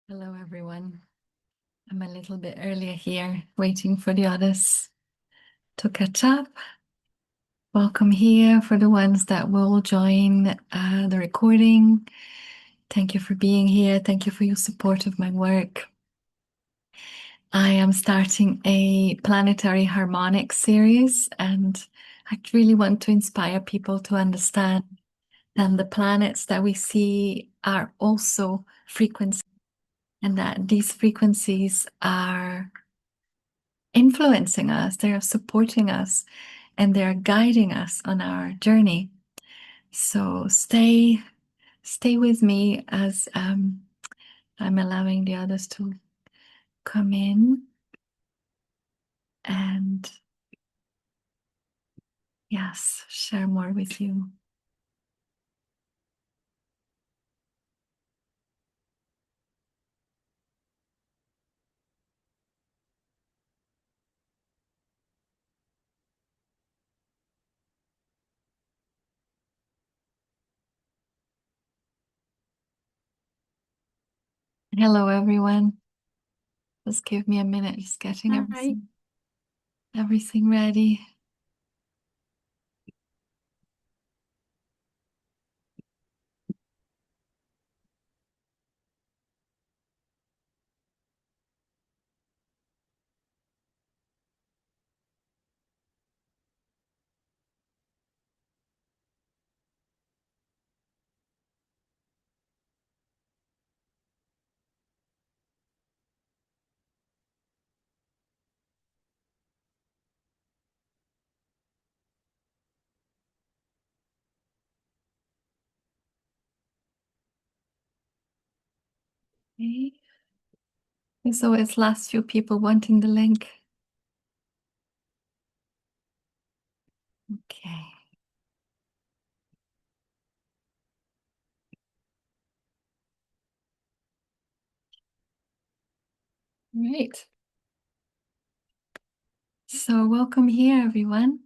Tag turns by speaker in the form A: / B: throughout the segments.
A: Hello, everyone. I'm a little bit earlier here, waiting for the others to catch up. Welcome here for the ones that will join the recording. Thank you for being here. Thank you for your support of my work. I am starting a Planetary Harmonics series, and I really want to inspire people to understand that the planets that we see are also frequencies, and that these frequencies are influencing us, they are supporting us, and they are guiding us on our journey. So stay with me as I'm allowing the others to come in and yes, share more with you. Hello, everyone. Just give me a minute, just getting
B: Hi.
A: everything ready. Okay. So it's last few people wanting the link. Okay. Right. So welcome here, everyone.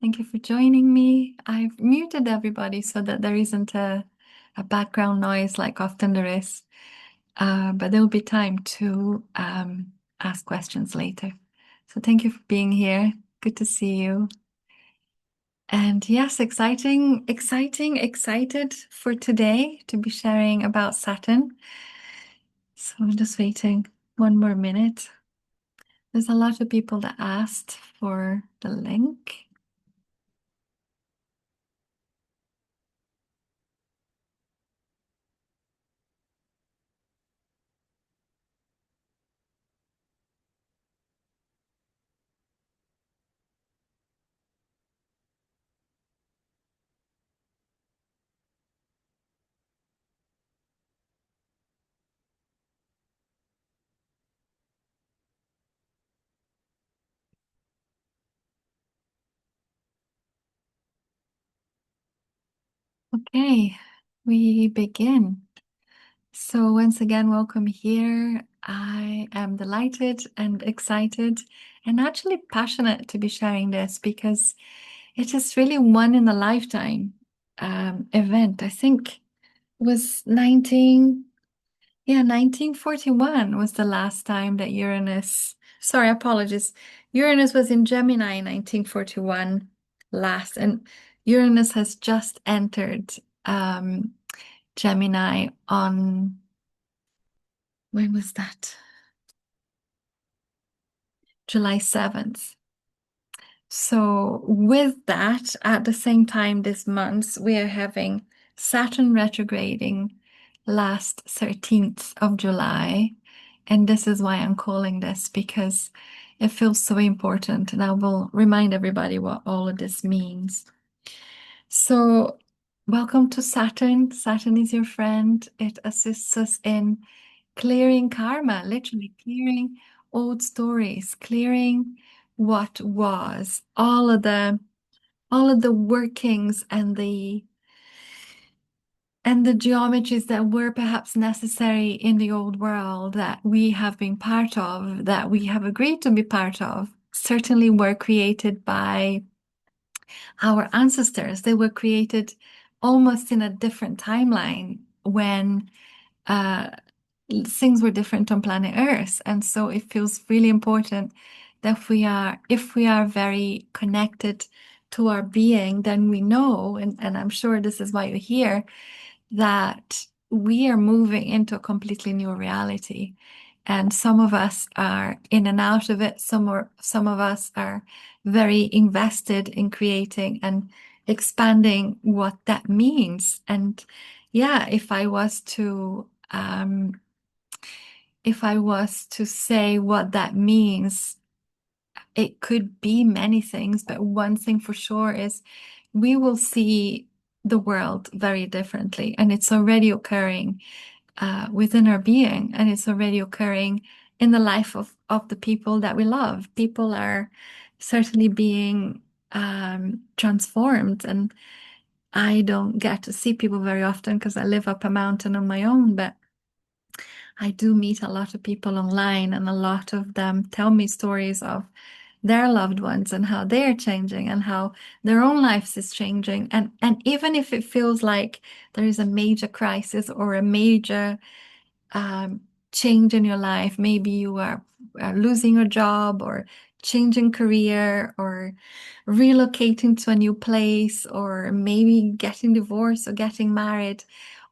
A: Thank you for joining me. I've muted everybody so that there isn't a background noise like often there is. But there will be time to ask questions later. So thank you for being here. Good to see you. And yes, excited for today to be sharing about Saturn. So I'm just waiting one more minute. There's a lot of people that asked for the link. Okay, we begin. So once again, welcome here. I am delighted and excited and actually passionate to be sharing this because it is really one in a lifetime event. I think it was 1941 was the last time that sorry, apologies. Uranus was in Gemini in 1941 last, and Uranus has just entered um, Gemini on, when was that? July 7th. So, with that, at the same time this month, we are having Saturn retrograding last 13th of July. And this is why I'm calling this because it feels so important. And I will remind everybody what all of this means. So, welcome to Saturn. Saturn is your friend. It assists us in clearing karma, literally clearing old stories, clearing what was, all of the workings and the geometries that were perhaps necessary in the old world that we have been part of, that we have agreed to be part of, certainly were created by our ancestors. They were created almost in a different timeline when uh, things were different on planet Earth. And so it feels really important that if we are very connected to our being, then we know, and I'm sure this is why you're here, that we are moving into a completely new reality. And some of us are in and out of it. Some of us are very invested in creating and expanding what that means. And yeah, if I was to say what that means, it could be many things, but one thing for sure is we will see the world very differently, and it's already occurring within our being, and it's already occurring in the life of the people that we love. People are certainly being transformed, and I don't get to see people very often because I live up a mountain on my own, but I do meet a lot of people online, and a lot of them tell me stories of their loved ones and how they're changing and how their own lives is changing. And even if it feels like there is a major crisis or a major um, change in your life, maybe you are losing your job or changing career or relocating to a new place or maybe getting divorced or getting married,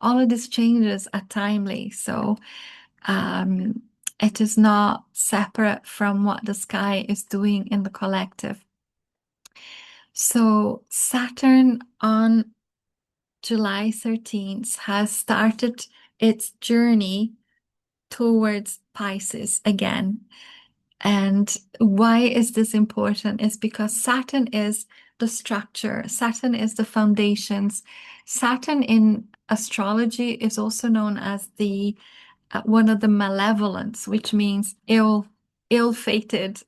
A: all of these changes are timely. So um, it is not separate from what the sky is doing in the collective. So Saturn on July 13th has started its journey towards Pisces again. And why is this important? It's because Saturn is the structure, Saturn is the foundations. Saturn in astrology is also known as the one of the malevolence, which means ill-fated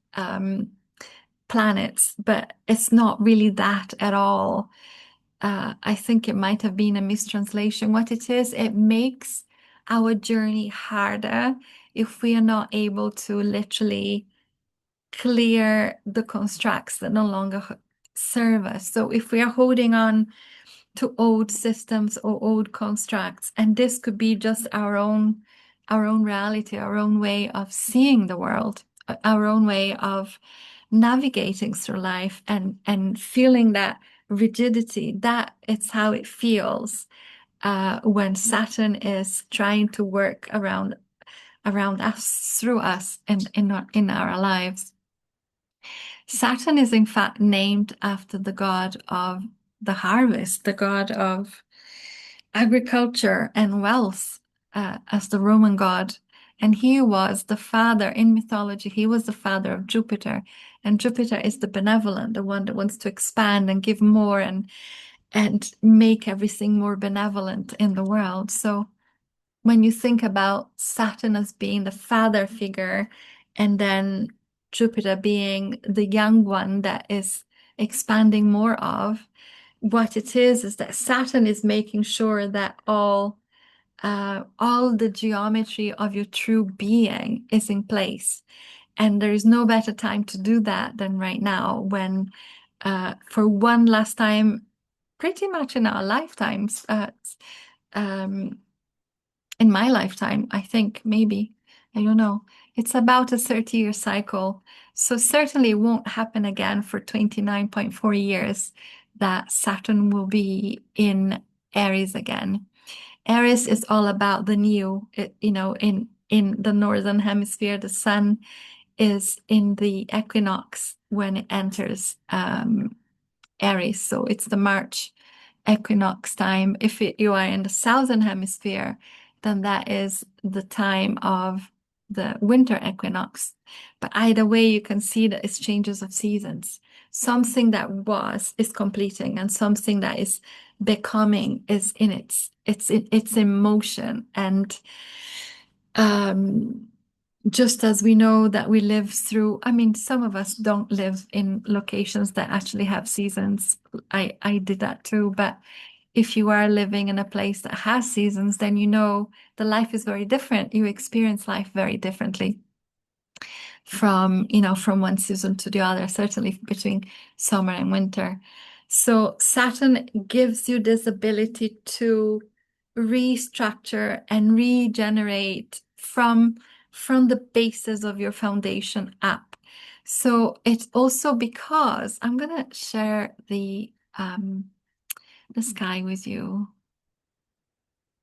A: planets, but it's not really that at all. I think it might have been a mistranslation. What it is, it makes our journey harder if we are not able to literally clear the constructs that no longer serve us. So if we are holding on to old systems or old constructs, and this could be just our own reality, our own way of seeing the world, our own way of navigating through life and feeling that rigidity, that it's how it feels when Saturn is trying to work around us, through us, in our lives. Saturn is in fact named after the god of the harvest, the god of agriculture and wealth, as the Roman god. And he was the father in mythology, he was the father of Jupiter. And Jupiter is the benevolent, the one that wants to expand and give more and make everything more benevolent in the world. So when you think about Saturn as being the father figure and then Jupiter being the young one that is expanding more of, what it is that Saturn is making sure that all the geometry of your true being is in place. And there is no better time to do that than right now when, for one last time, pretty much in our lifetimes, um, in my lifetime, I think maybe, I don't know, it's about a 30-year cycle. So certainly it won't happen again for 29.4 years that Saturn will be in Aries again. Aries is all about the new. In the northern hemisphere, the sun is in the equinox when it enters Aries. So it's the March equinox time. If you are in the southern hemisphere, then that is the time of the winter equinox. But either way, you can see that it's changes of seasons. Something that was is completing, and something that is becoming is in it's in motion. And um, just as we know that we live through, I mean, some of us don't live in locations that actually have seasons. I did that too, but if you are living in a place that has seasons, then you know the life is very different. You experience life very differently from one season to the other, certainly between summer and winter. So Saturn gives you this ability to restructure and regenerate from the basis of your foundation up. So it's also because I'm gonna share the sky with you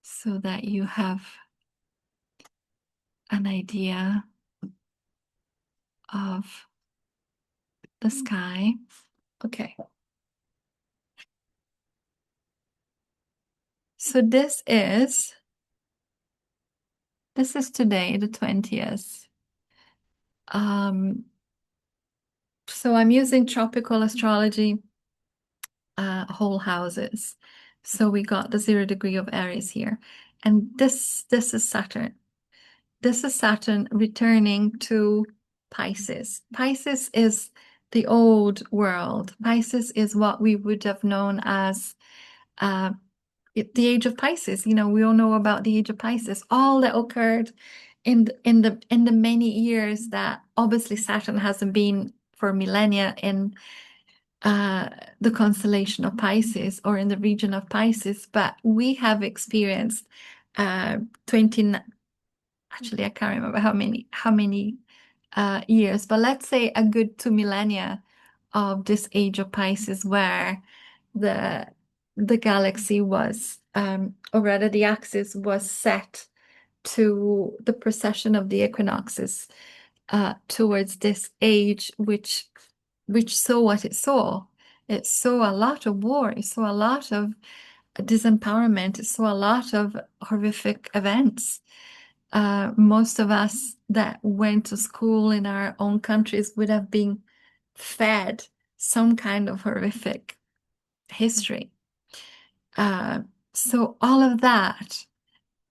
A: so that you have an idea of the sky. Okay. So this is today, the 20th. So I'm using tropical astrology, whole houses. So we got the 0 degree of Aries here. And this is Saturn. This is Saturn returning to Pisces. Pisces is the old world. Pisces is what we would have known as uh, the age of Pisces. You know, we all know about the age of Pisces, all that occurred in the many years that obviously Saturn hasn't been for millennia in uh, the constellation of Pisces or in the region of Pisces, but we have experienced 20, actually I can't remember how many years, but let's say a good 2 millennia of this age of Pisces where the the galaxy was or rather the axis was set to the precession of the equinoxes towards this age which saw what it saw. It saw a lot of war, it saw a lot of disempowerment, it saw a lot of horrific events. Most of us that went to school in our own countries would have been fed some kind of horrific history. Uh, so all of that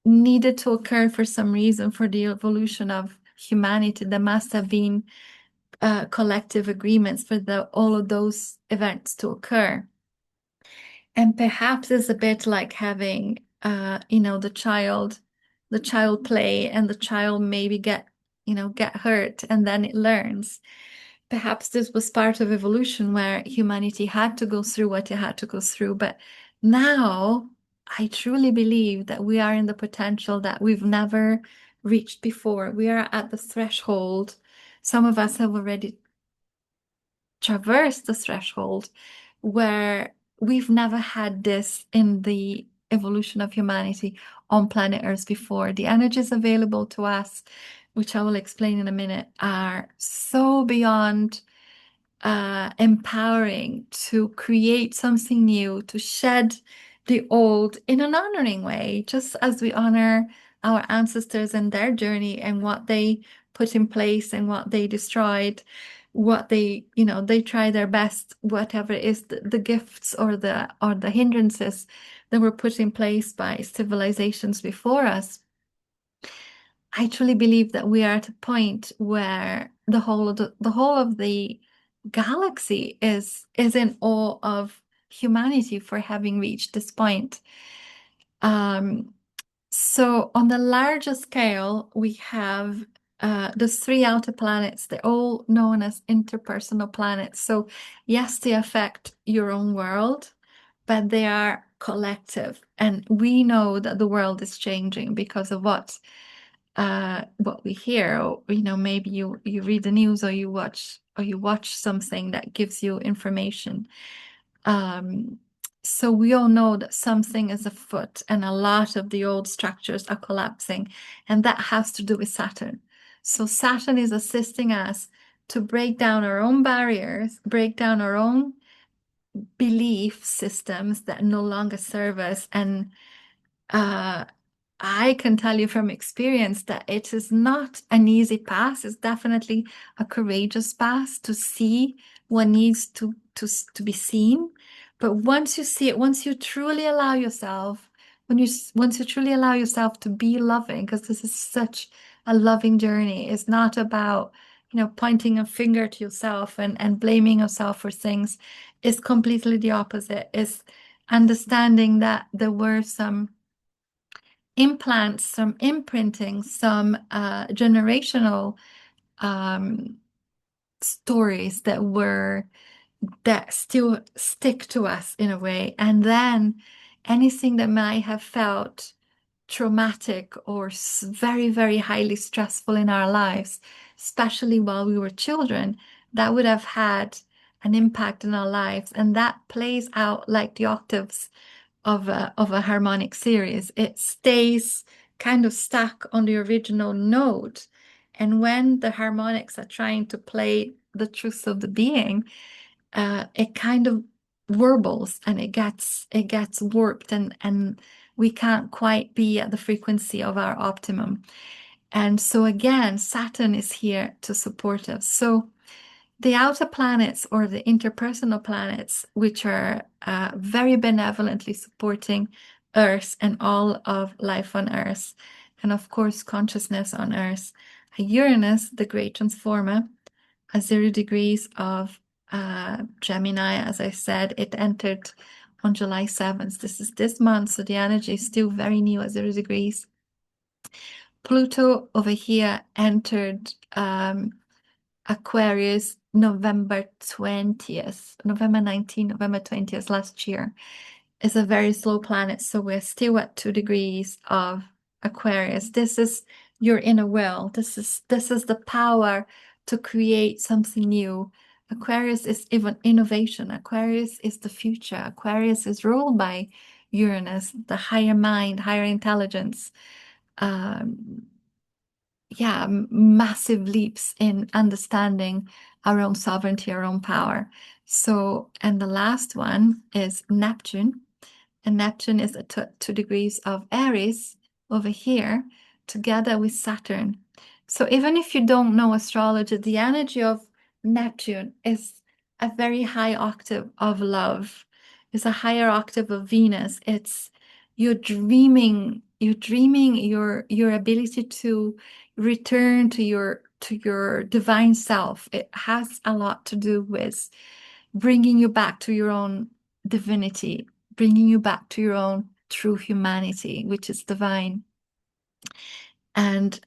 A: needed to occur for some reason for the evolution of humanity. There must have been collective agreements for all of those events to occur. And perhaps it's a bit like having, the child play and the child maybe get hurt and then it learns. Perhaps this was part of evolution where humanity had to go through what it had to go through. But now I truly believe that we are in the potential that we've never reached before. We are at the threshold. Some of us have already traversed the threshold where we've never had this in the evolution of humanity on planet Earth before. The energies available to us, which I will explain in a minute, are so beyond empowering to create something new, to shed the old in an honoring way, just as we honor our ancestors and their journey and what they put in place and what they destroyed, what they try their best, whatever is the gifts or the hindrances that were put in place by civilizations before us. I truly believe that we are at a point where the whole of the galaxy is in awe of humanity for having reached this point. Um, so on the larger scale, we have the three outer planets. They're all known as interpersonal planets. So yes, they affect your own world, but they are collective. And we know that the world is changing because of what we hear, or maybe you read the news or you watch something that gives you information. So we all know that something is afoot and a lot of the old structures are collapsing, and that has to do with Saturn. So Saturn is assisting us to break down our own barriers, break down our own belief systems that no longer serve us, and uh, I can tell you from experience that it is not an easy path. It's definitely a courageous path to see what needs to be seen. But once you see it, once you truly allow yourself, once you truly allow yourself to be loving, because this is such a loving journey. It's not about, pointing a finger to yourself and blaming yourself for things. It's completely the opposite. It's understanding that there were some implants, some imprinting, some generational um, stories that still stick to us in a way. And then anything that might have felt traumatic or very, very highly stressful in our lives, especially while we were children, that would have had an impact in our lives. And that plays out like the octaves of a harmonic series. It stays kind of stuck on the original note. And when the harmonics are trying to play the truth of the being, it kind of warbles and it gets warped, and we can't quite be at the frequency of our optimum. And so again, Saturn is here to support us. So the outer planets or the interpersonal planets, which are very benevolently supporting Earth and all of life on Earth, and of course, consciousness on Earth. Uranus, the great transformer, at 0 degrees of Gemini, as I said, it entered on July 7th. This is this month, so the energy is still very new at 0 degrees. Pluto over here entered Aquarius November 20th, November 19th, November 20th last year. It's a very slow planet, so we're still at 2 degrees of Aquarius. This is your inner will. This is the power to create something new. Aquarius is even innovation. Aquarius is the future. Aquarius is ruled by Uranus, the higher mind, higher intelligence. Yeah, massive leaps in understanding our own sovereignty, our own power. So, and the last one is Neptune. And Neptune is at 2 degrees of Aries over here, together with Saturn. So even if you don't know astrology, the energy of Neptune is a very high octave of love. It's a higher octave of Venus. It's you're dreaming your ability to return to your divine self. It has a lot to do with bringing you back to your own divinity, bringing you back to your own true humanity, which is divine. And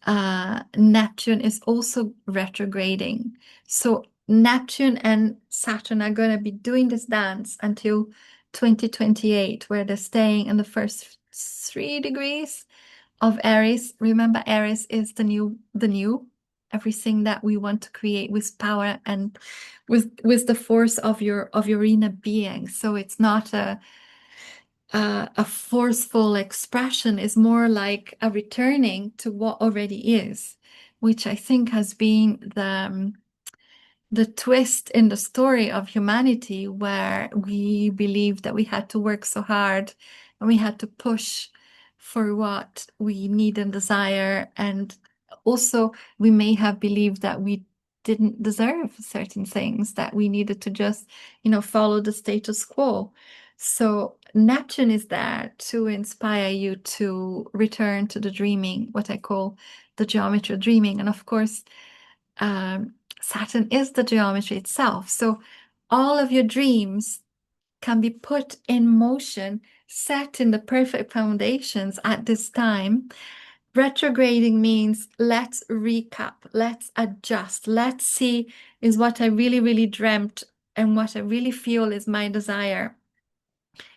A: Neptune is also retrograding. So Neptune and Saturn are going to be doing this dance until 2028, where they're staying in the first 3 degrees of Aries. Remember, Aries is the new, everything that we want to create with power and with the force of your inner being. So it's not a forceful expression, is more like a returning to what already is, which I think has been the twist in the story of humanity, where we believed that we had to work so hard and we had to push for what we need and desire. And also, we may have believed that we didn't deserve certain things, that we needed to just, follow the status quo. So Neptune is there to inspire you to return to the dreaming, what I call the geometry of dreaming. And of course, Saturn is the geometry itself. So all of your dreams can be put in motion, set in the perfect foundations at this time. Retrograding means let's recap, let's adjust, let's see, is what I really, really dreamt and what I really feel is my desire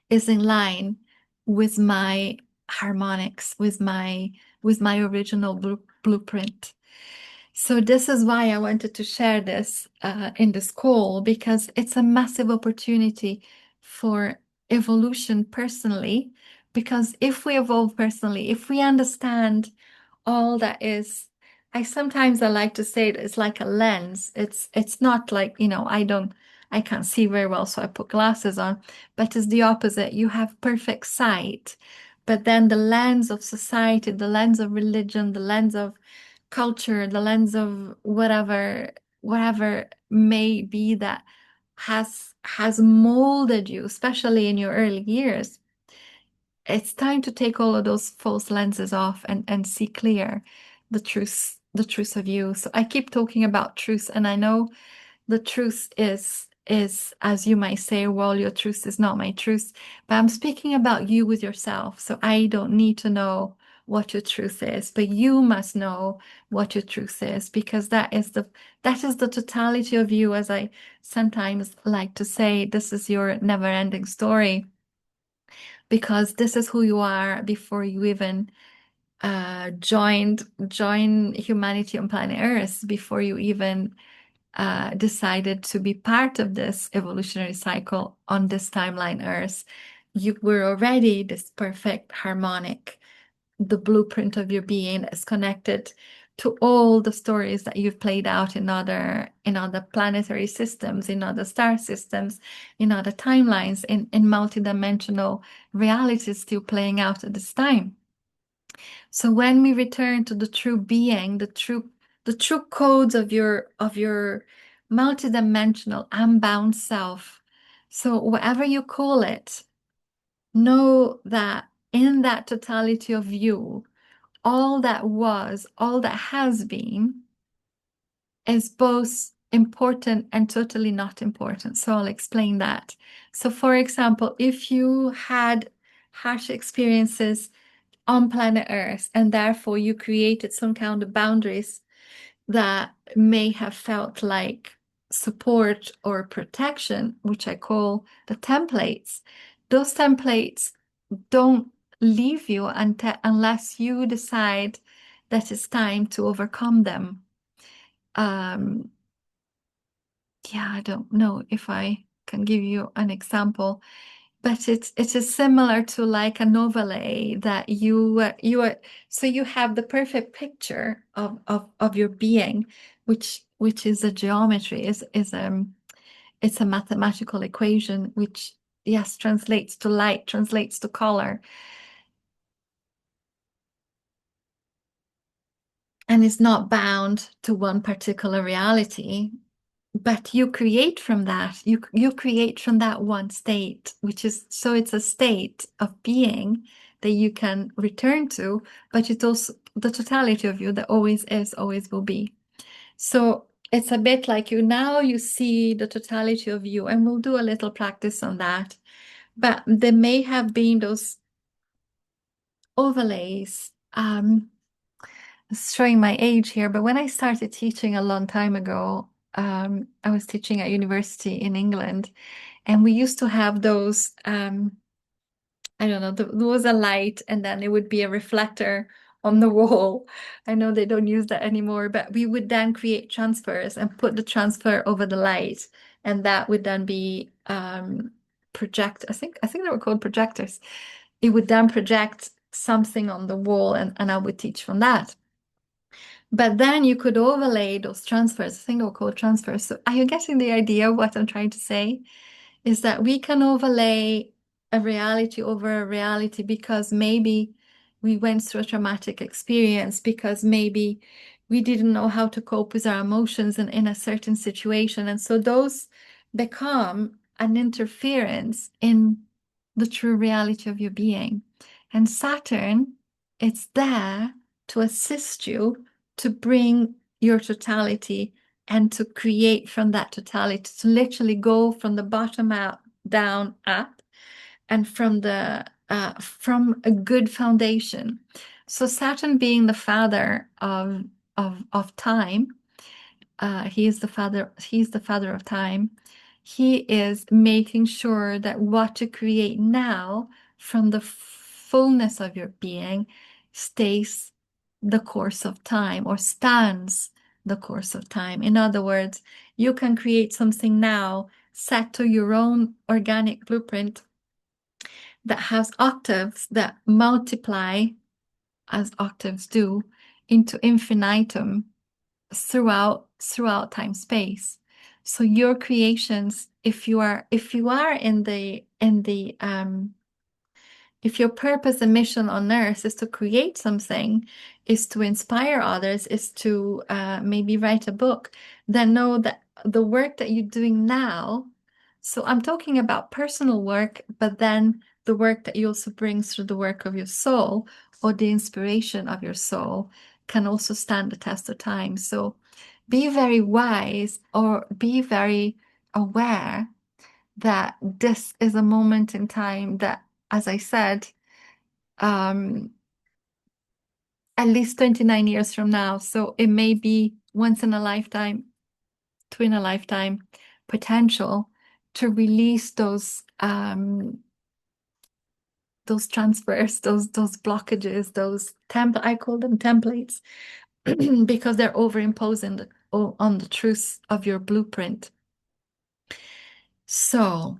A: is in line with my harmonics, with my original blueprint. So this is why I wanted to share this in this call, because it's a massive opportunity for evolution personally. Because if we evolve personally, if we understand all that is, I like to say it's like a lens. It's not like, I can't see very well, so I put glasses on, but it's the opposite. You have perfect sight, but then the lens of society, the lens of religion, the lens of culture, the lens of whatever may be that has molded you, especially in your early years. It's time to take all of those false lenses off and see clear the truth of you. So I keep talking about truth, and I know the truth is, as you might say, well, your truth is not my truth, but I'm speaking about you with yourself. So I don't need to know what your truth is, but you must know what your truth is, because that is the totality of you. As I sometimes like to say, this is your never-ending story, because this is who you are before you even join humanity on planet Earth, before you even decided to be part of this evolutionary cycle on this timeline Earth. You were already this perfect harmonic, the blueprint of your being is connected to all the stories that you've played out in other planetary systems, in other star systems, in other timelines, in multidimensional realities still playing out at this time. So when we return to the true being, the true codes of your multidimensional unbound self, so whatever you call it, know that in that totality of you, all that was, all that has been, is both important and totally not important. So I'll explain that. So, for example, if you had harsh experiences on planet Earth and therefore you created some kind of boundaries that may have felt like support or protection, which I call the templates, those templates don't leave you unless you decide that it's time to overcome them. Um, yeah, I don't know if I can give you an example, but it is similar to like an overlay that so you have the perfect picture of your being, which is a geometry, is it's a mathematical equation which, yes, translates to light, translates to color, and is not bound to one particular reality. But you create from that. You create from that one state, which is, so it's a state of being that you can return to, but it's also the totality of you that always is, always will be. So it's a bit like you see the totality of you, and we'll do a little practice on that. But there may have been those overlays. It's showing my age here, but when I started teaching a long time ago, I was teaching at university in England, and we used to have those, I don't know, there was a light, and then it would be a reflector on the wall. I know they don't use that anymore, but we would then create transfers and put the transfer over the light, and that would then be project. I think they were called projectors. It would then project something on the wall, and I would teach from that. But then you could overlay those transfers, single code transfers. So are you getting the idea of what I'm trying to say? Is that we can overlay a reality over a reality because maybe we went through a traumatic experience, because maybe we didn't know how to cope with our emotions in a certain situation. And so those become an interference in the true reality of your being. And Saturn, it's there to assist you to bring your totality and to create from that totality, to literally go from the bottom out, down, up, and from a good foundation. So Saturn being the father of time, he's the father of time. He is making sure that what you create now from the fullness of your being stays the course of time, or stands the course of time. In other words, you can create something now set to your own organic blueprint that has octaves that multiply, as octaves do, into infinitum throughout time space. So your creations, if you are if your purpose and mission on earth is to create something, is to inspire others, is to maybe write a book, then know that the work that you're doing now, so I'm talking about personal work, but then the work that you also bring through the work of your soul, or the inspiration of your soul, can also stand the test of time. So be very wise, or be very aware that this is a moment in time that, as I said, um, at least 29 years from now. So it may be once in a lifetime, twin a lifetime potential to release those those transfers, those blockages, those I call them templates because they're overimposing on the truth of your blueprint. So,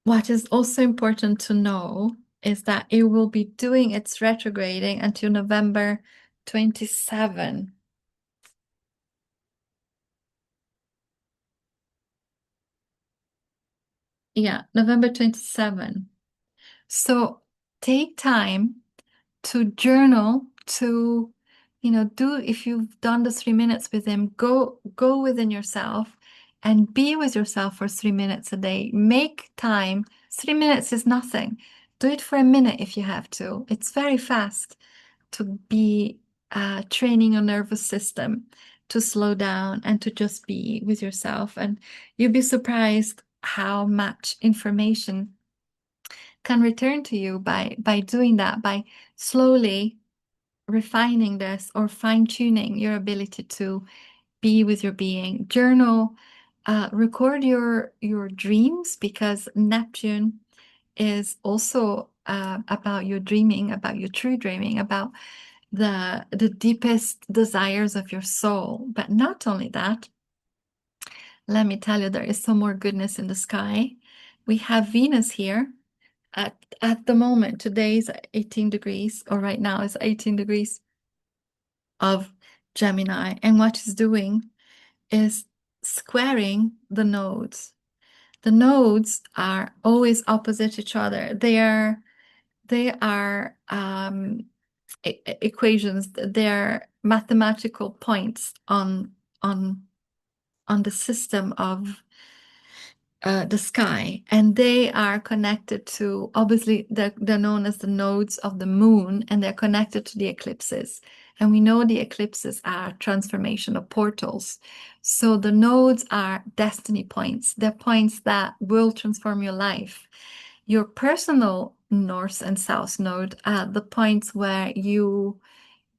A: what is also important to know is that it will be doing its retrograding until November 27. Yeah, November 27. So take time to journal, to, do, if you've done the 3 minutes with him, go within yourself and be with yourself for 3 minutes a day. Make time. 3 minutes is nothing. Do it for a minute if you have to. It's very fast to be training your nervous system to slow down and to just be with yourself. And you'll be surprised how much information can return to you by doing that, by slowly refining this or fine-tuning your ability to be with your being. Journal, record your dreams, because Neptune is also about your dreaming, about your true dreaming, about the deepest desires of your soul. But not only that, let me tell you, there is some more goodness in the sky. We have Venus here at the moment. Today is 18 degrees, or right now is 18 degrees of Gemini. And what it's doing is squaring the nodes. The nodes are always opposite each other. They are equations. They're mathematical points on on the system of the sky, and they are connected to, obviously, they're known as the nodes of the moon, and they're connected to the eclipses. And we know the eclipses are transformational portals. So the nodes are destiny points. They're points that will transform your life. Your personal north and south node are the points where you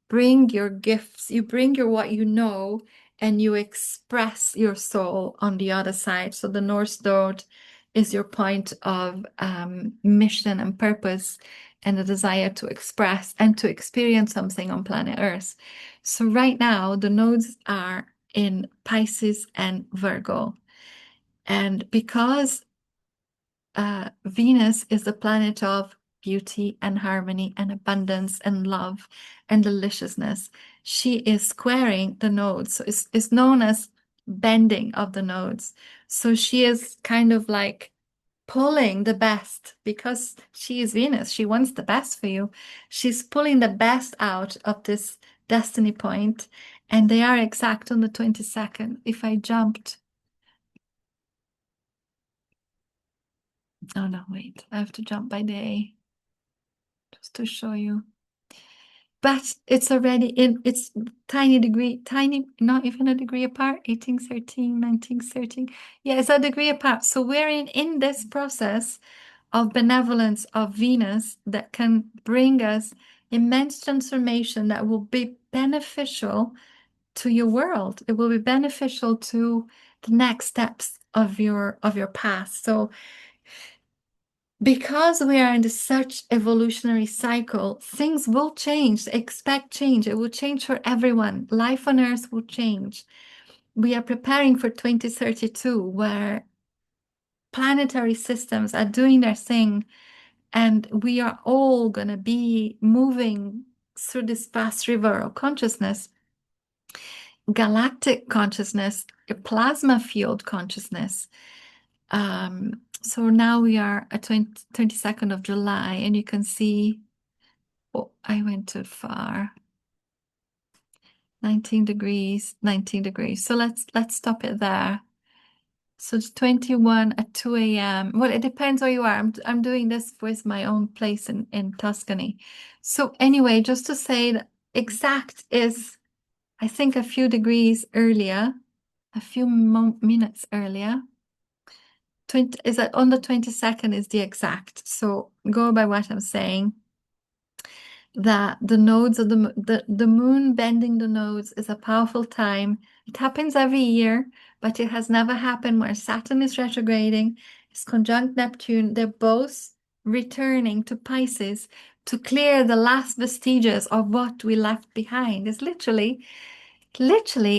A: bring your gifts, you bring your what you know, and you express your soul on the other side. So the North Node is your point of mission and purpose, and the desire to express and to experience something on planet Earth. So right now, the nodes are in Pisces and Virgo. And because Venus is the planet of beauty and harmony and abundance and love and deliciousness, she is squaring the nodes. So it's known as bending of the nodes. So she is kind of like pulling the best, because she is Venus. She wants the best for you. She's pulling the best out of this destiny point, and they are exact on the 22nd. If I jumped, oh no, wait, I have to jump by day just to show you. But it's already it's tiny degree, tiny, not even a degree apart, 1813, 1913. Yeah, it's a degree apart. So we're in this process of benevolence of Venus that can bring us immense transformation that will be beneficial to your world. It will be beneficial to the next steps of your path. So because we are in such evolutionary cycle, things will change. Expect change. It will change for everyone. Life on Earth will change. We are preparing for 2032, where planetary systems are doing their thing, and we are all going to be moving through this vast river of consciousness, galactic consciousness, a plasma field consciousness. So now we are at 22nd of July, and you can see, oh, I went too far. 19 degrees, 19 degrees. So let's stop it there. So it's 21 at 2 a.m. Well, it depends where you are. I'm doing this with my own place in Tuscany. So anyway, just to say that exact is, I think, a few degrees earlier, a few minutes earlier. 20, is that on the 22nd is the exact. So go by what I'm saying, that the nodes of the moon bending the nodes is a powerful time. It happens every year, but it has never happened where Saturn is retrograding, it's conjunct Neptune. They're both returning to Pisces to clear the last vestiges of what we left behind. It's literally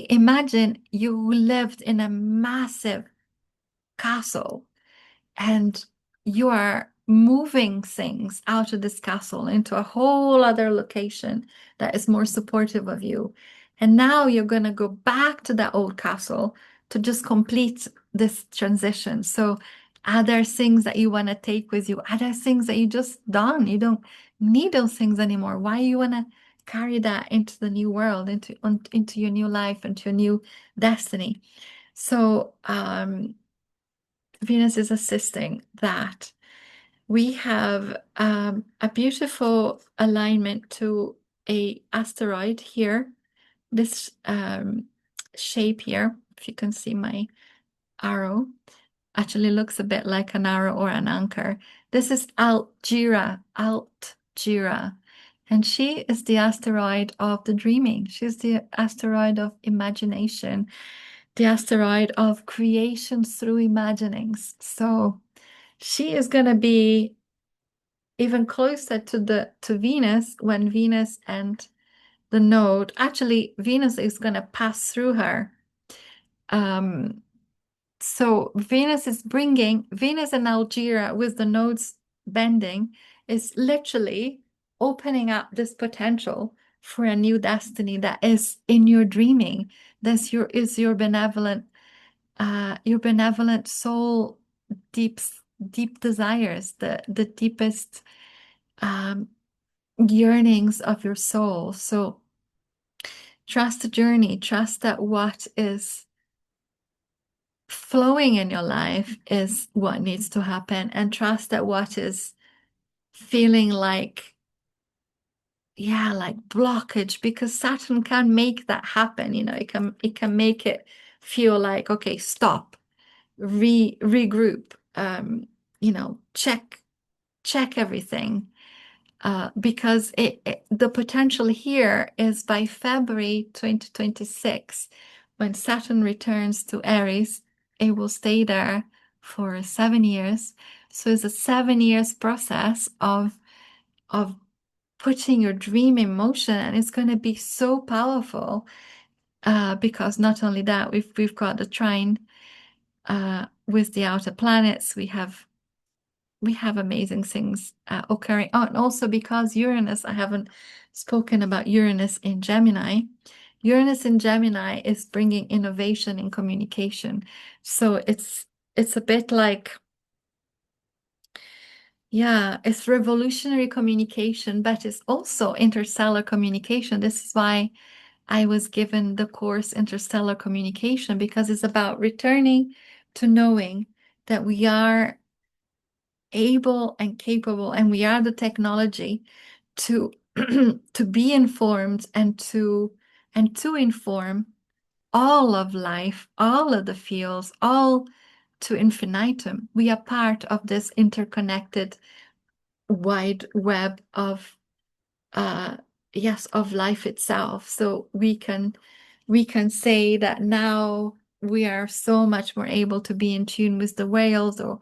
A: imagine you lived in a massive castle and you are moving things out of this castle into a whole other location that is more supportive of you. And now you're going to go back to that old castle to just complete this transition. So are there things that you want to take with you? Are there things that you just done? You don't need those things anymore. Why you want to carry that into the new world, into your new life, into your new destiny? So Venus is assisting that. We have a beautiful alignment to a asteroid here. This shape here, if you can see my arrow, actually looks a bit like an arrow or an anchor. This is Altgira, and she is the asteroid of the dreaming. She's the asteroid of imagination, the asteroid of creation through imaginings. So she is going to be even closer to Venus when Venus and the node, actually Venus is going to pass through her. So Venus and Algira with the nodes bending is literally opening up this potential for a new destiny that is in your dreaming. That's your benevolent soul deep deep desires, the deepest um, yearnings of your soul. So trust the journey, trust that what is flowing in your life is what needs to happen, and trust that what is feeling like, yeah, like blockage, because Saturn can make that happen. It can make it feel like, okay, stop, regroup, check everything. Because the potential here is by February 2026, when Saturn returns to Aries, it will stay there for 7 years. So it's a 7 years process of putting your dream in motion, and it's going to be so powerful because not only that, we've got the trine with the outer planets. We have amazing things occurring. Oh, and also because Uranus, I haven't spoken about Uranus in Gemini. Uranus in Gemini is bringing innovation in communication. So it's a bit like, yeah, it's revolutionary communication, but it's also interstellar communication. This is why I was given the course Interstellar Communication, because it's about returning to knowing that we are able and capable, and we are the technology to to be informed and to inform all of life, all of the fields, all to infinitum. We are part of this interconnected wide web of uh yes, of life itself. So we can say that now we are so much more able to be in tune with the whales, or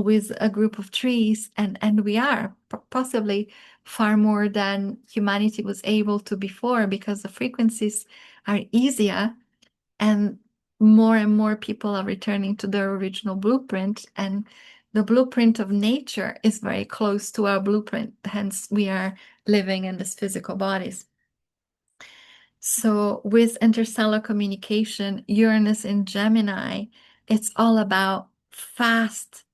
A: with a group of trees, and we are possibly far more than humanity was able to before, because the frequencies are easier, and more people are returning to their original blueprint, and the blueprint of nature is very close to our blueprint, hence we are living in this physical bodies. So with interstellar communication, Uranus in Gemini, it's all about fast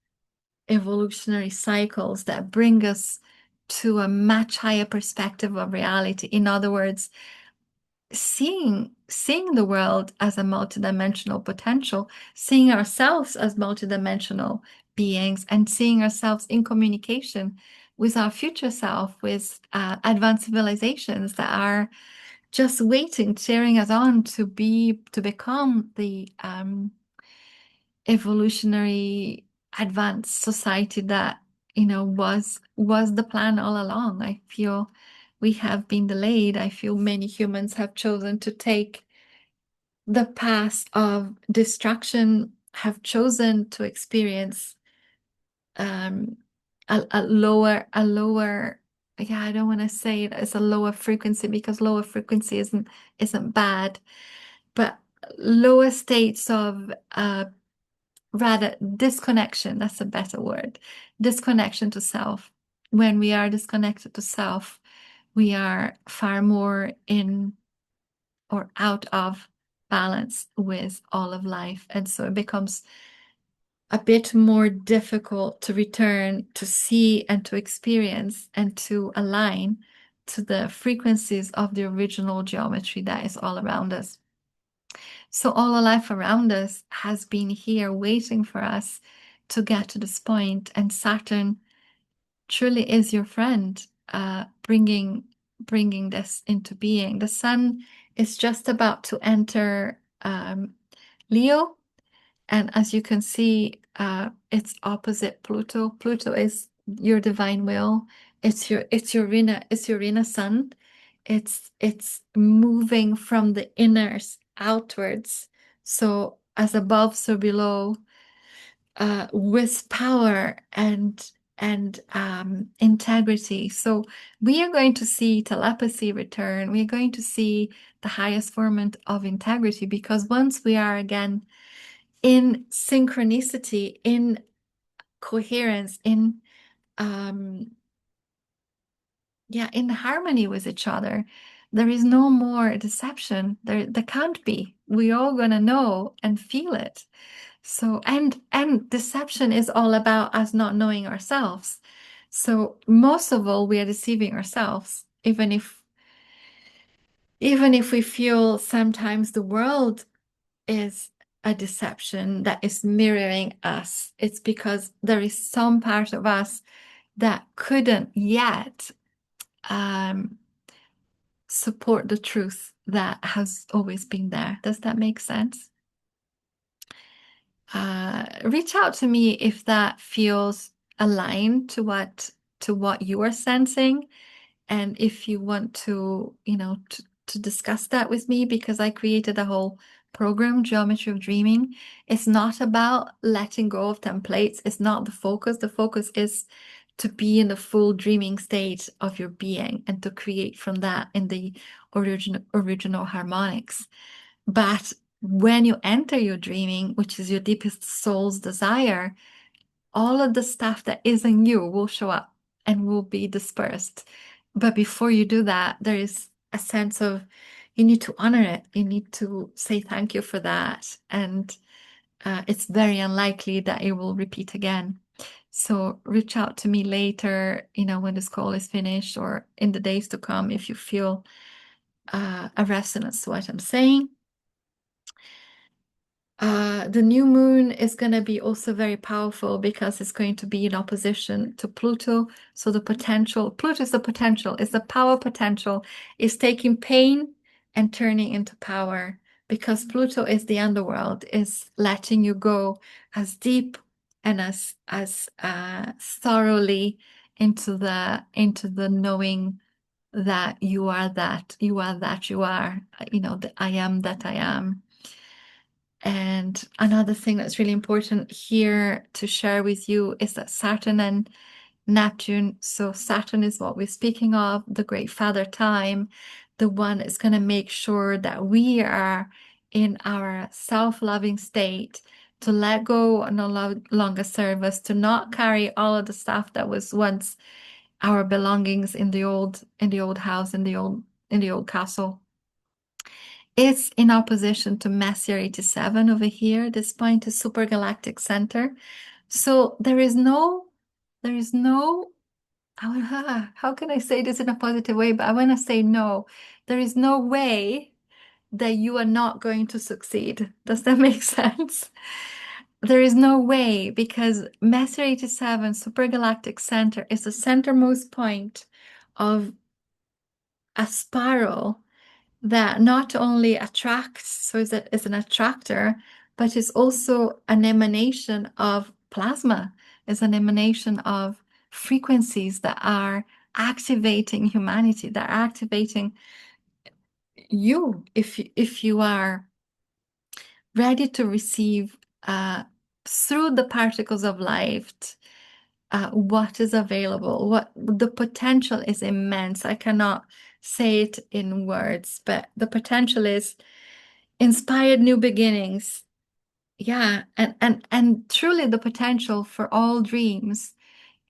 A: evolutionary cycles that bring us to a much higher perspective of reality. In other words, seeing the world as a multidimensional potential, seeing ourselves as multidimensional beings, and seeing ourselves in communication with our future self, with advanced civilizations that are just waiting, cheering us on to become the evolutionary advanced society that was the plan all along. I feel we have been delayed. I feel many humans have chosen to take the path of destruction, have chosen to experience a lower, yeah, I don't want to say it as a lower frequency because lower frequency isn't bad, but lower states of rather disconnection, that's a better word, disconnection to self. When we are disconnected to self, we are far more in or out of balance with all of life. And so it becomes a bit more difficult to return to see and to experience and to align to the frequencies of the original geometry that is all around us. So all the life around us has been here waiting for us to get to this point, and Saturn truly is your friend, bringing this into being. The sun is just about to enter Leo, and as you can see, it's opposite Pluto. Pluto is your divine will. It's your inner sun. It's moving from the inners outwards. So as above, so below, with power and integrity. So we are going to see telepathy return. We are going to see the highest form of integrity, because once we are again in synchronicity, in coherence, um, in harmony with each other, there is no more deception. There can't be. We all gonna know and feel it. So and deception is all about us not knowing ourselves. So most of all, we are deceiving ourselves, even if we feel sometimes the world is a deception that is mirroring us. It's because there is some part of us that couldn't yet um, support the truth that has always been there. Does that make sense? Reach out to me if that feels aligned to what you are sensing, and if you want to discuss that with me, because I created a whole program, Geometry of Dreaming. It's not about letting go of templates. It's not the focus. The focus is to be in the full dreaming state of your being and to create from that in the original harmonics. But when you enter your dreaming, which is your deepest soul's desire, all of the stuff that isn't you will show up and will be dispersed. But before you do that, there is a sense of you need to honor it. You need to say thank you for that. And it's very unlikely that it will repeat again. So reach out to me later, when this call is finished or in the days to come if you feel a resonance to what I'm saying. The new moon is going to be also very powerful because it's going to be in opposition to Pluto. So the potential, Pluto is the potential, is the power potential, is taking pain and turning into power, because Pluto is the underworld, is letting you go as deep and as thoroughly into the knowing that you are that you are that you are, the I am that I am. And another thing that's really important here to share with you is that Saturn and Neptune, so Saturn is what we're speaking of, the great father time, the one that's going to make sure that we are in our self-loving state, to let go and no longer serve us, to not carry all of the stuff that was once our belongings in the old house, in the old castle. It's in opposition to Messier 87 over here. This point is supergalactic center. So there is no, how can I say this in a positive way? But I want to say no. There is no way that you are not going to succeed. Does that make sense? There is no way, because Messier 87 supergalactic center is the centermost point of a spiral that not only attracts, so is an attractor, but is also an emanation of plasma, is an emanation of frequencies that are activating humanity, that are activating you, if you are ready to receive through the particles of light what is available. What the potential is immense. I cannot say it in words, but the potential is inspired new beginnings. Yeah, and truly the potential for all dreams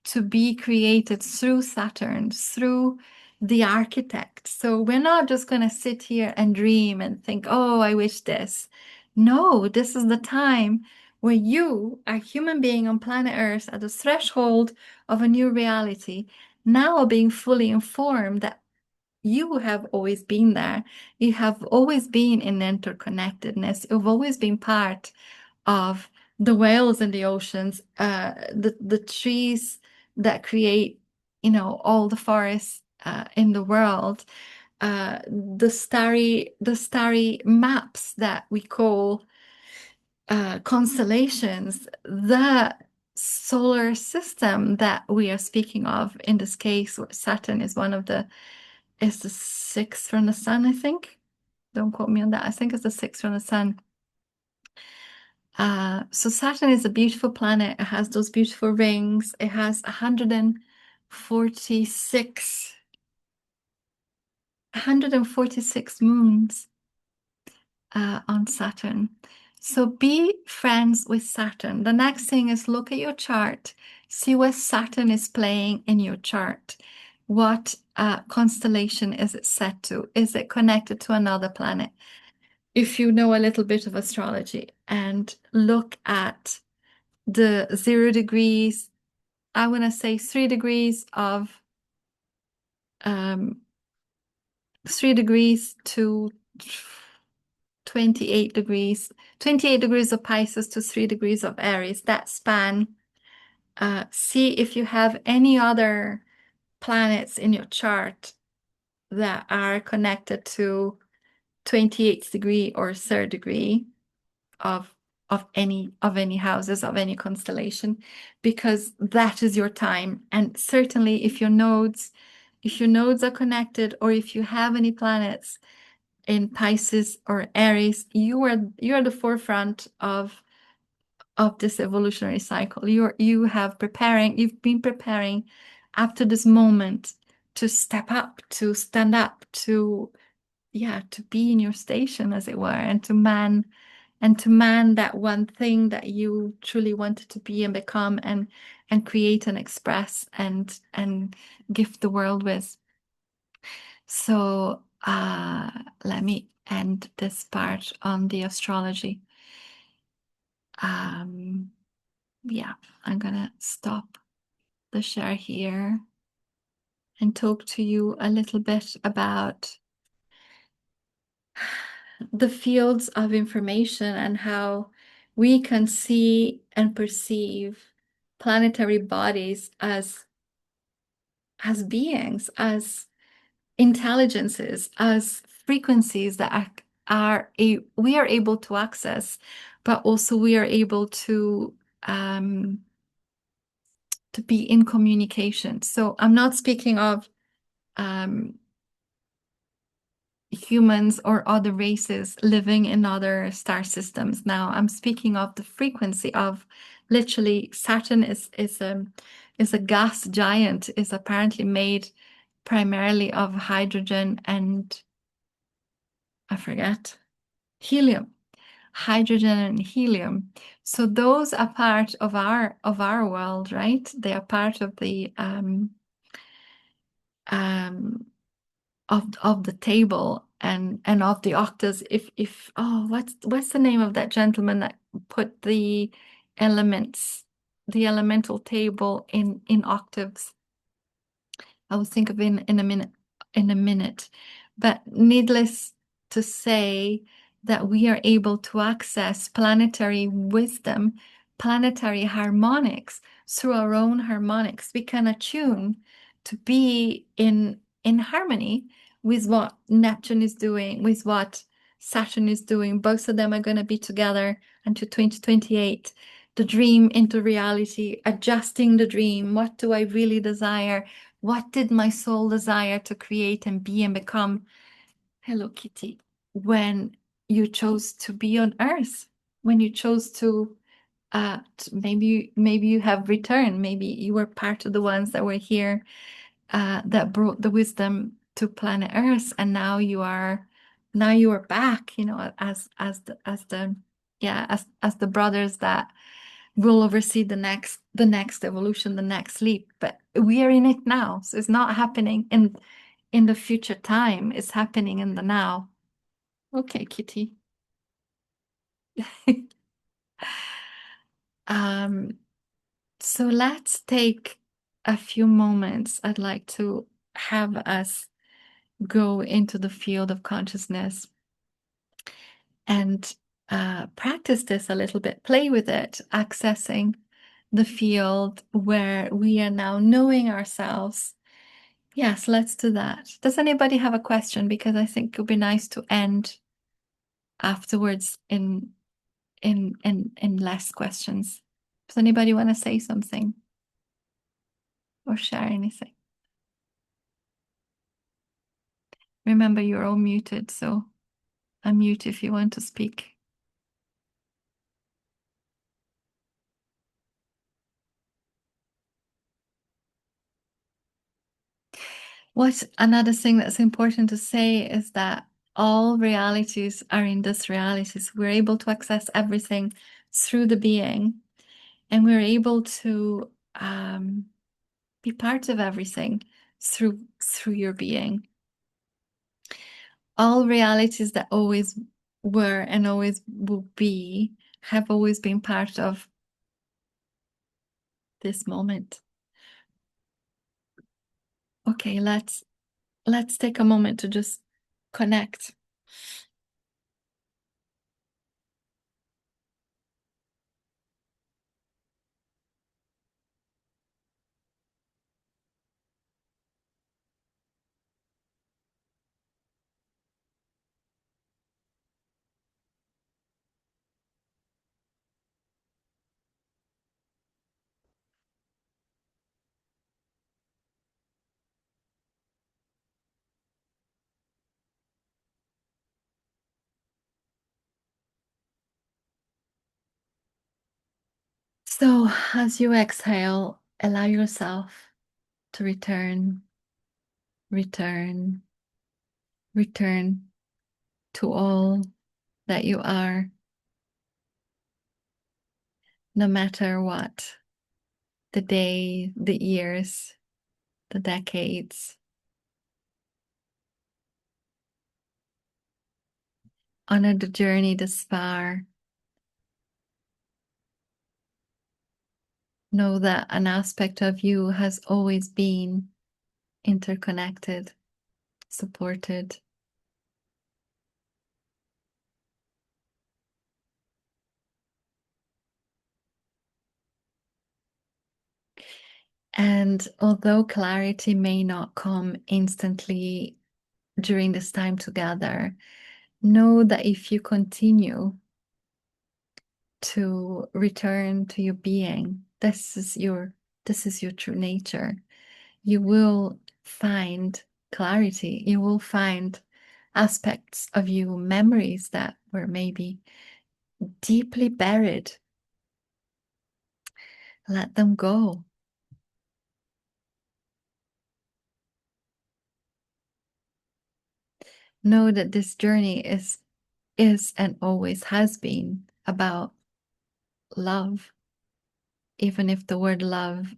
A: to be created through Saturn, through the architect. So we're not just going to sit here and dream and think, oh, I wish this. No, this is the time where you, a human being on planet Earth, at the threshold of a new reality, now being fully informed that you have always been there. You have always been in interconnectedness. You've always been part of the whales in the oceans, the trees that create, all the forests in the world, the starry maps that we call constellations, the solar system that we are speaking of. In this case, Saturn is the sixth from the sun, I think. Don't quote me on that. I think it's the sixth from the sun. So Saturn is a beautiful planet. It has those beautiful rings. It has 146 moons on Saturn. So be friends with Saturn. The next thing is look at your chart, see where Saturn is playing in your chart. What constellation is it set to? Is it connected to another planet? If you know a little bit of astrology, and look at the 0 degrees, I want to say 3 degrees of 3 degrees to 28 degrees, 28 degrees of Pisces to 3 degrees of Aries, that span. See if you have any other planets in your chart that are connected to 28th degree or 3rd degree of any houses of any constellation, because that is your time. And certainly if your nodes are connected, or if you have any planets in Pisces or Aries, you're the forefront of this evolutionary cycle. You've been preparing up to this moment to step up, to stand up, to be in your station, as it were, and to man that one thing that you truly wanted to be and become, and create and express and gift the world with. So let me end this part on the astrology. Yeah, I'm gonna stop the share here and talk to you a little bit about the fields of information and how we can see and perceive planetary bodies as beings, as intelligences, as frequencies that we are able to access, but also we are able to be in communication. So I'm not speaking of humans or other races living in other star systems. Now I'm speaking of the frequency of, literally, Saturn is a gas giant, is apparently made primarily of hydrogen and I forget, helium. Hydrogen and helium. So those are part of our world, right? They are part of the of the table and of the octaves. If what's the name of that gentleman that put the elemental table in octaves? I will think of in a minute. But needless to say that we are able to access planetary wisdom, planetary harmonics through our own harmonics. We can attune to be in harmony with what Neptune is doing, with what Saturn is doing. Both of them are going to be together until 2028. The dream into reality, adjusting the dream. What do I really desire? What did my soul desire to create and be and become? Hello, Kitty. When you chose to be on Earth, when you chose to maybe you have returned. Maybe you were part of the ones that were here that brought the wisdom to planet Earth, and now you are back, as the yeah, as the brothers that will oversee the next evolution, the next leap. But we are in it now. So it's not happening in the future time. It's happening in the now. Okay, Kitty. Um, so let's take a few moments. I'd like to have us go into the field of consciousness and practice this a little bit, play with it, accessing the field where we are now knowing ourselves. Yes, let's do that. Does anybody have a question? Because I think it would be nice to end afterwards in less questions. Does anybody want to say something or share anything? Remember, you're all muted, so unmute if you want to speak. What another thing that's important to say is that all realities are in this realities. We're able to access everything through the being, and we're able to be part of everything through your being. All realities that always were and always will be have always been part of this moment. Okay, let's take a moment to just connect. So, as you exhale, allow yourself to return, return to all that you are, no matter what the day, the years, the decades. Honor the journey this far. Know that an aspect of you has always been interconnected, supported. And although clarity may not come instantly during this time together, know that if you continue to return to your being, this is your true nature, you will find clarity. You will find aspects of you, memories that were maybe deeply buried. Let them go. Know that this journey is and always has been about love, even if the word love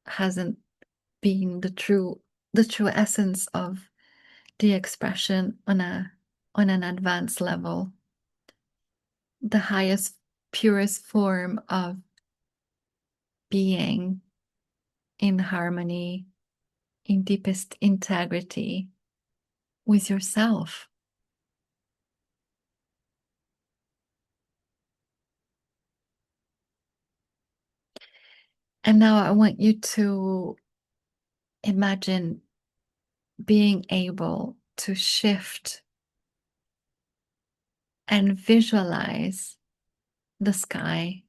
A: hasn't been the true essence of the expression on an advanced level. The highest, purest form of being in harmony, in deepest integrity with yourself. And now I want you to imagine being able to shift and visualize the sky,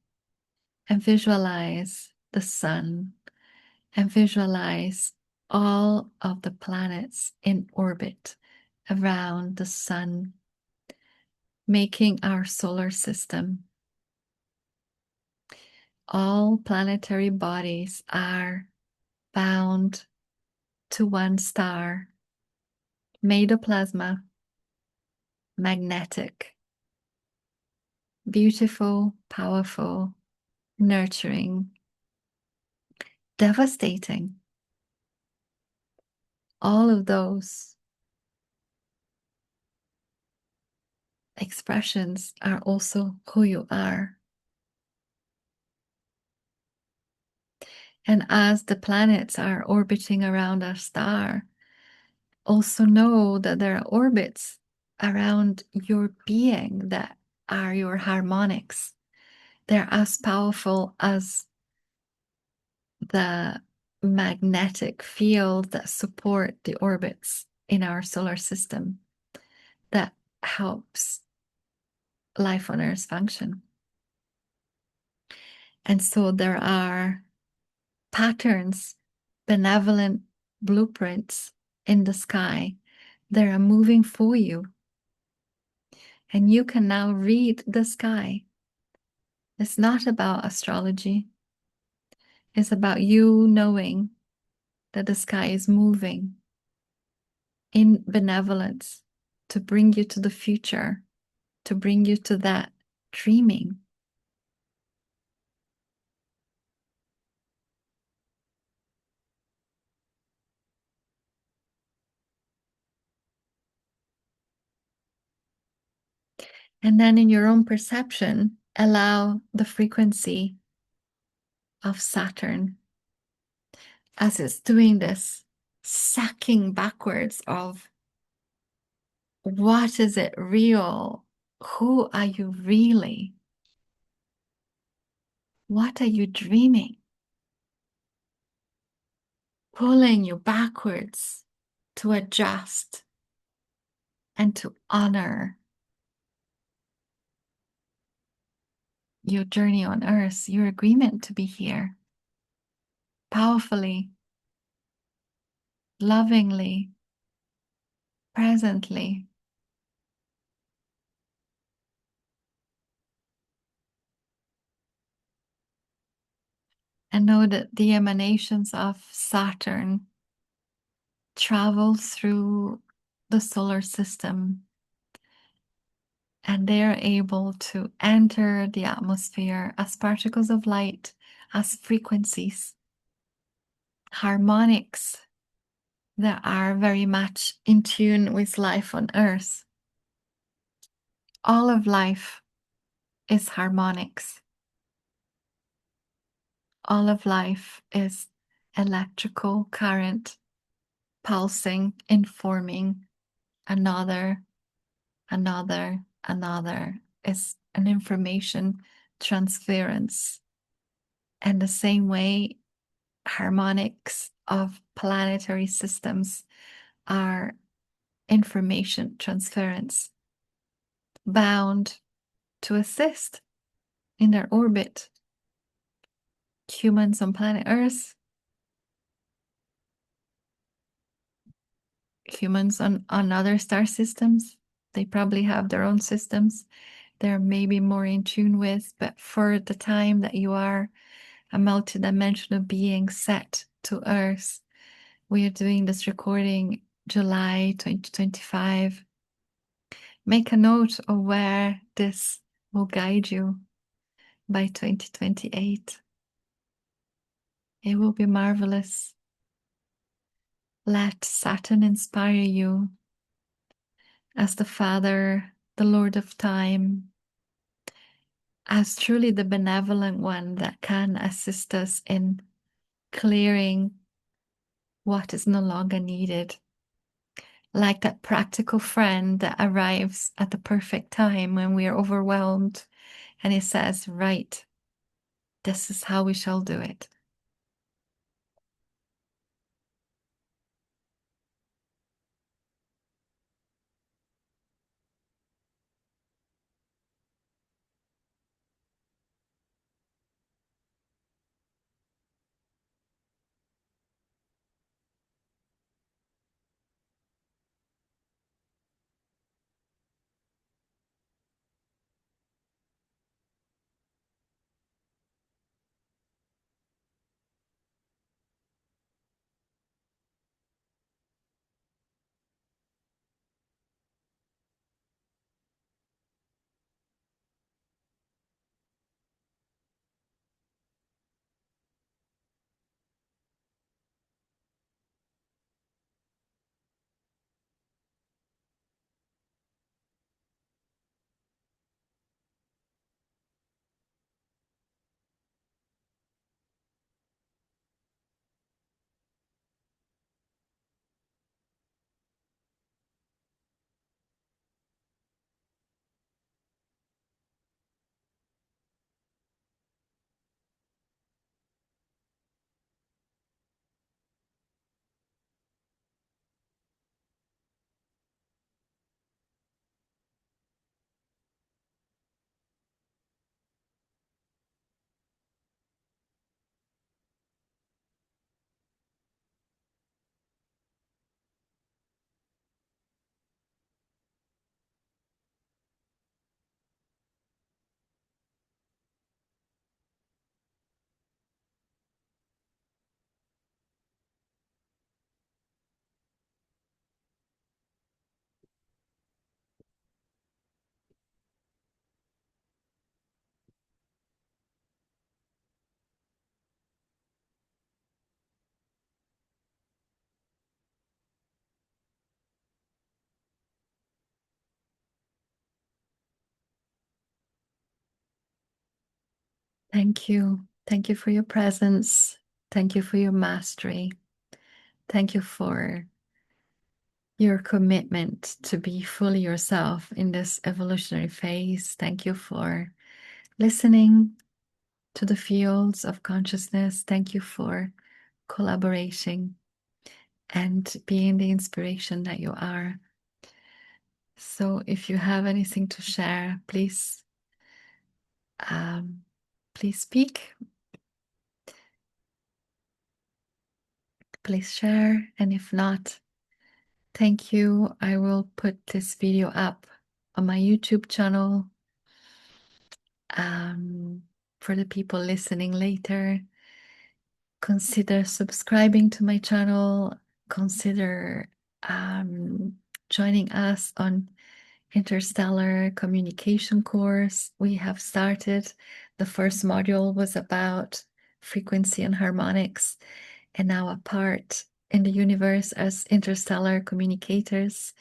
A: and visualize the sun, and visualize all of the planets in orbit around the sun, making our solar system. all planetary bodies are bound to one star, made of plasma, magnetic, beautiful, powerful, nurturing, devastating. All of those expressions are also who you are. And as the planets are orbiting around our star, also know that there are orbits around your being that are your harmonics. They're as powerful as the magnetic field that support the orbits in our solar system that helps life on Earth function. And so there are patterns, benevolent blueprints in the sky that are moving for you. And you can now read the sky. It's not about astrology. It's about you knowing that the sky is moving in benevolence to bring you to the future, to bring you to that dreaming. And then in your own perception, allow the frequency of Saturn as it's doing this sacking backwards of what is it real? Who are you really? What are you dreaming? Pulling you backwards to adjust and to honor your journey on earth, your agreement to be here powerfully, lovingly, presently. And know that the emanations of Saturn travel through the solar system and they're able to enter the atmosphere as particles of light, as frequencies, harmonics that are very much in tune with life on Earth. All of life is harmonics. All of life is electrical current pulsing, informing another, another. Is an information transference. And the same way, harmonics of planetary systems are information transference, bound to assist in their orbit. Humans on planet Earth, humans on other star systems, they probably have their own systems they're maybe more in tune with, but for the time that you are a multidimensional being set to Earth, we are doing this recording July 2025. Make a note of where this will guide you by 2028. It will be marvelous. Let Saturn inspire you as the Father, the Lord of Time, as truly the benevolent one that can assist us in clearing what is no longer needed. Like that practical friend that arrives at the perfect time when we are overwhelmed and he says, right, this is how we shall do it. Thank you. Thank you for your presence. Thank you for your mastery. Thank you for your commitment to be fully yourself in this evolutionary phase. Thank you for listening to the fields of consciousness. Thank you for collaborating and being the inspiration that you are. So if you have anything to share, um, please speak. Please share. And if not, thank you. I will put this video up on my YouTube channel. For the people listening later, consider subscribing to my channel. Consider joining us on interstellar communication course we have started. The first module was about frequency and harmonics, and now a part in the universe as interstellar communicators.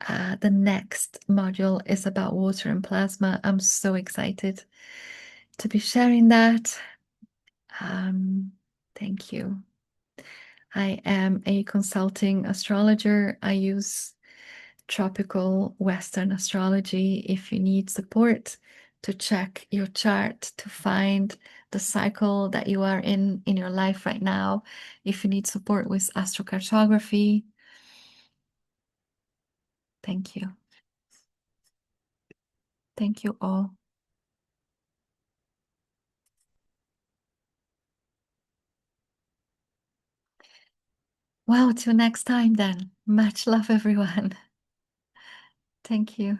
A: The next module is about water and plasma. I'm so excited to be sharing that. Thank you. I am a consulting astrologer. I use tropical Western astrology. If you need support to check your chart to find the cycle that you are in your life right now, if you need support with astrocartography, thank you. Thank you all. Well, till next time then. Much love, everyone. Thank you.